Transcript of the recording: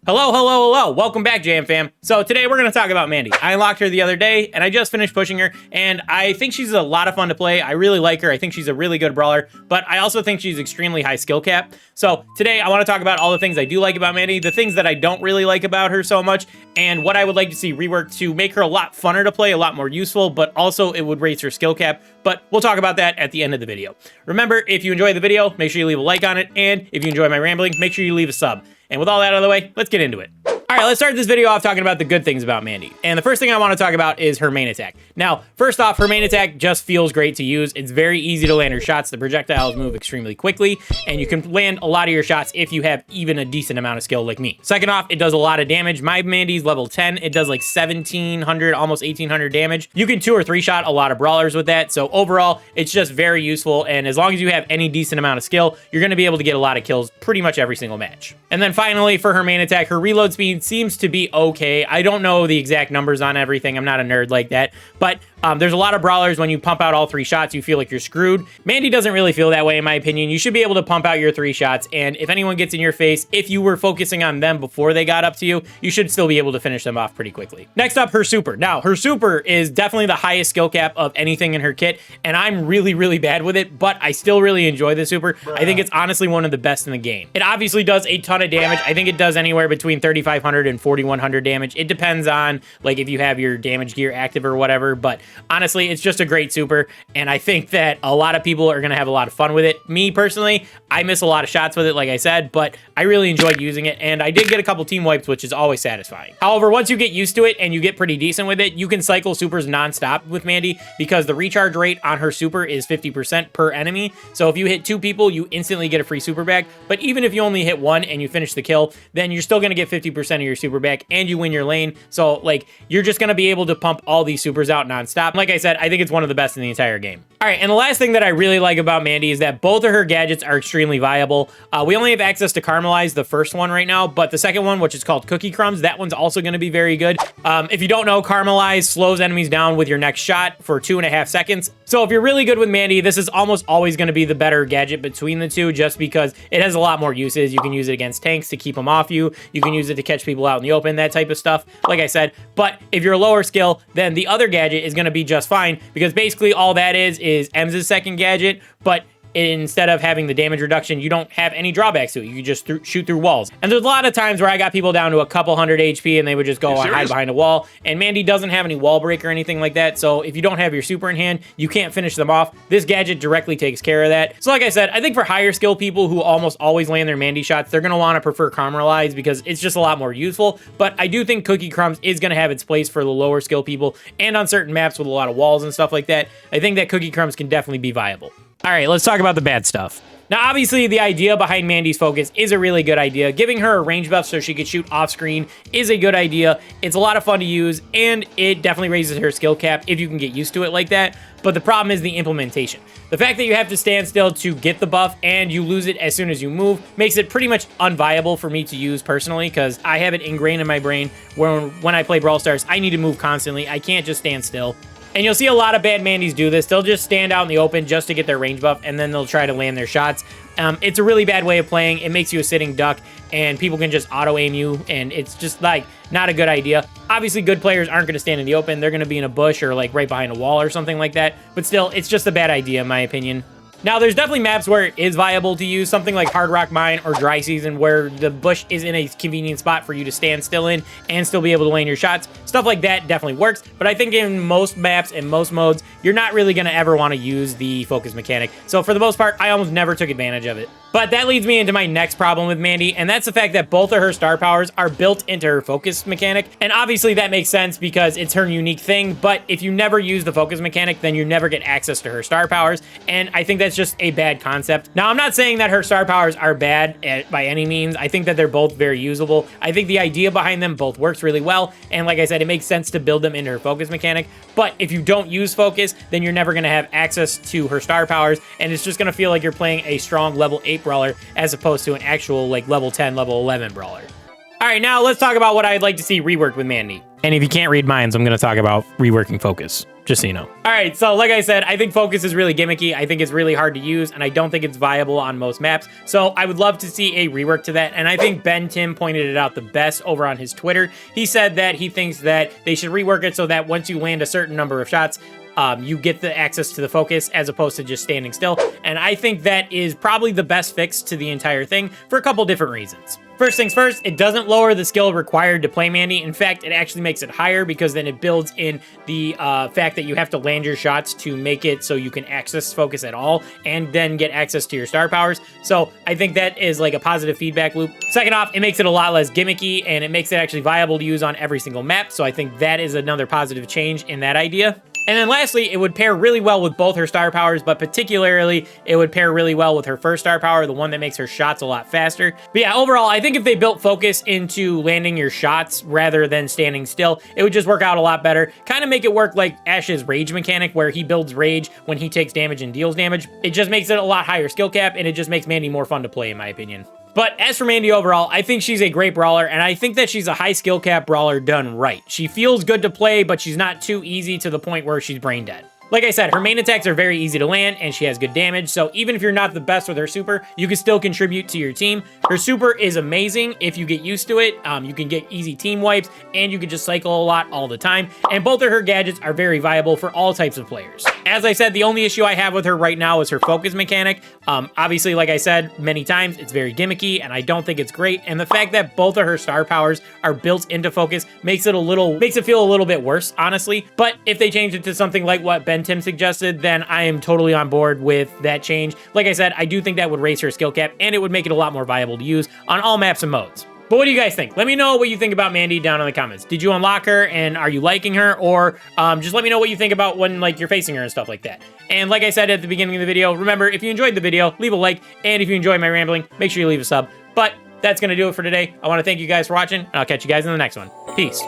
Hello, hello, hello. Welcome back, Jam Fam. So today we're going to talk about Mandy. I unlocked her the other day, and I just finished pushing her, and I think she's a lot of fun to play. I really like her. I think she's a really good brawler, but I also think she's extremely high skill cap. So today I want to talk about all the things I do like about Mandy, the things that I don't really like about her so much, and what I would like to see reworked to make her a lot funner to play, a lot more useful, but also it would raise her skill cap. But we'll talk about that at the end of the video. Remember, if you enjoy the video, make sure you leave a like on it, and if you enjoy my rambling, make sure you leave a sub. And with all that out of the way, let's get into it. All right, let's start this video off talking about the good things about Mandy. And the first thing I want to talk about is her main attack. Now, first off, her main attack just feels great to use. It's very easy to land her shots. The projectiles move extremely quickly, and you can land a lot of your shots if you have even a decent amount of skill like me. Second off, it does a lot of damage. My Mandy's level 10. It does like 1,700, almost 1,800 damage. You can 2 or 3 shot a lot of brawlers with that. So overall, it's just very useful. And as long as you have any decent amount of skill, you're going to be able to get a lot of kills pretty much every single match. And then finally, for her main attack, her reload speed seems to be okay. I don't know the exact numbers on everything. I'm not a nerd like that, but there's a lot of brawlers when you pump out all 3 shots, you feel like you're screwed. Mandy doesn't really feel that way, in my opinion. You should be able to pump out your 3 shots, and if anyone gets in your face, if you were focusing on them before they got up to you, you should still be able to finish them off pretty quickly. Next up, her super. Now, her super is definitely the highest skill cap of anything in her kit, and I'm really, really bad with it, but I still really enjoy the super. I think it's honestly one of the best in the game. It obviously does a ton of damage. I think it does anywhere between 3,500 and 4,100 damage. It depends on, like, if you have your damage gear active or whatever, but honestly, it's just a great super, and I think that a lot of people are going to have a lot of fun with it. Me, personally, I miss a lot of shots with it, like I said, but I really enjoyed using it, and I did get a couple team wipes, which is always satisfying. However, once you get used to it and you get pretty decent with it, you can cycle supers non-stop with Mandy because the recharge rate on her super is 50% per enemy, so if you hit 2 people, you instantly get a free super back, but even if you only hit 1 and you finish the kill, then you're still going to get 50% of your super back, and you win your lane, so, like, you're just going to be able to pump all these supers out non-stop. Like I said, I think it's one of the best in the entire game. All right, and the last thing that I really like about Mandy is that both of her gadgets are extremely viable. We only have access to Caramelize, the first one right now, but the second one, which is called Cookie Crumbs, that one's also going to be very good. If you don't know, Caramelize slows enemies down with your next shot for 2.5 seconds. So if you're really good with Mandy, this is almost always going to be the better gadget between the two, just because it has a lot more uses. You can use it against tanks to keep them off you. You can use it to catch people out in the open, that type of stuff, like I said. But if you're a lower skill, then the other gadget is going to be just fine, because basically all that is Emz's second gadget, but instead of having the damage reduction, you don't have any drawbacks to it. You just shoot through walls. And there's a lot of times where I got people down to a couple hundred HP and they would just go and hide behind a wall. And Mandy doesn't have any wall break or anything like that. So if you don't have your super in hand, you can't finish them off. This gadget directly takes care of that. So like I said, I think for higher skill people who almost always land their Mandy shots, they're going to want to prefer Caramelize because it's just a lot more useful. But I do think Cookie Crumbs is going to have its place for the lower skill people, and on certain maps with a lot of walls and stuff like that, I think that Cookie Crumbs can definitely be viable. All right, let's talk about the bad stuff. Now, obviously, the idea behind Mandy's focus is a really good idea. Giving her a range buff so she could shoot off screen is a good idea. It's a lot of fun to use, and it definitely raises her skill cap if you can get used to it like that. But the problem is the implementation. The fact that you have to stand still to get the buff and you lose it as soon as you move makes it pretty much unviable for me to use personally, because I have it ingrained in my brain where when I play Brawl Stars, I need to move constantly. I can't just stand still. And you'll see a lot of bad Mandys do this. They'll just stand out in the open just to get their range buff, and then they'll try to land their shots. It's a really bad way of playing. It makes you a sitting duck, and people can just auto-aim you, and it's just, like, not a good idea. Obviously, good players aren't going to stand in the open. They're going to be in a bush or, like, right behind a wall or something like that. But still, it's just a bad idea, in my opinion. Now, there's definitely maps where it is viable to use, something like Hard Rock Mine or Dry Season, where the bush is in a convenient spot for you to stand still in and still be able to land your shots. Stuff like that definitely works, but I think in most maps and most modes, you're not really going to ever want to use the focus mechanic. So for the most part, I almost never took advantage of it. But that leads me into my next problem with Mandy, and that's the fact that both of her star powers are built into her focus mechanic. And obviously that makes sense because it's her unique thing, but if you never use the focus mechanic, then you never get access to her star powers, and I think that's just a bad concept. Now, I'm not saying that her star powers are bad by any means. I think that they're both very usable. I think the idea behind them both works really well, and like I said, it makes sense to build them into her focus mechanic, but if you don't use focus, then you're never going to have access to her star powers, and it's just going to feel like you're playing a strong level 8 brawler as opposed to an actual like level 10, level 11 brawler. All right, now let's talk about what I'd like to see reworked with Mandy. And if you can't read minds, I'm going to talk about reworking focus. just so you know. All right, so like I said, I think focus is really gimmicky. I think it's really hard to use, and I don't think it's viable on most maps. So I would love to see a rework to that, and I think Ben Tim pointed it out the best over on his Twitter. He said that he thinks that they should rework it so that once you land a certain number of shots, you get the access to the focus as opposed to just standing still. And I think that is probably the best fix to the entire thing for a couple different reasons. First things first, it doesn't lower the skill required to play Mandy. In fact, it actually makes it higher because then it builds in the fact that you have to land your shots to make it so you can access focus at all and then get access to your star powers. So I think that is like a positive feedback loop. Second off, it makes it a lot less gimmicky and it makes it actually viable to use on every single map. So I think that is another positive change in that idea. And then lastly, it would pair really well with both her star powers, but particularly it would pair really well with her first star power, the one that makes her shots a lot faster. But yeah, overall, I think if they built focus into landing your shots rather than standing still, it would just work out a lot better. Kind of make it work like Ash's rage mechanic, where he builds rage when he takes damage and deals damage. It just makes it a lot higher skill cap, and it just makes Mandy more fun to play, in my opinion. But as for Mandy overall, I think she's a great brawler, and I think that she's a high skill cap brawler done right. She feels good to play, but she's not too easy to the point where she's brain dead. Like I said, her main attacks are very easy to land, and she has good damage, so even if you're not the best with her super, you can still contribute to your team. Her super is amazing if you get used to it. You can get easy team wipes, and you can just cycle a lot all the time, and both of her gadgets are very viable for all types of players. As I said, the only issue I have with her right now is her focus mechanic. Obviously, like I said many times, it's very gimmicky, and I don't think it's great, and the fact that both of her star powers are built into focus makes it feel a little bit worse, honestly. But if they change it to something like what Ben Tim suggested, then I am totally on board with that change. Like I said, I do think that would raise her skill cap, and it would make it a lot more viable to use on all maps and modes. But what do you guys think? Let me know what you think about Mandy down in the comments. Did you unlock her, and are you liking her? Or just let me know what you think about when you're facing her and stuff like that. And like I said at the beginning of the video, remember, if you enjoyed the video, leave a like, and if you enjoy my rambling, make sure you leave a sub. But that's going to do it for today. I want to thank you guys for watching, and I'll catch you guys in the next one. Peace.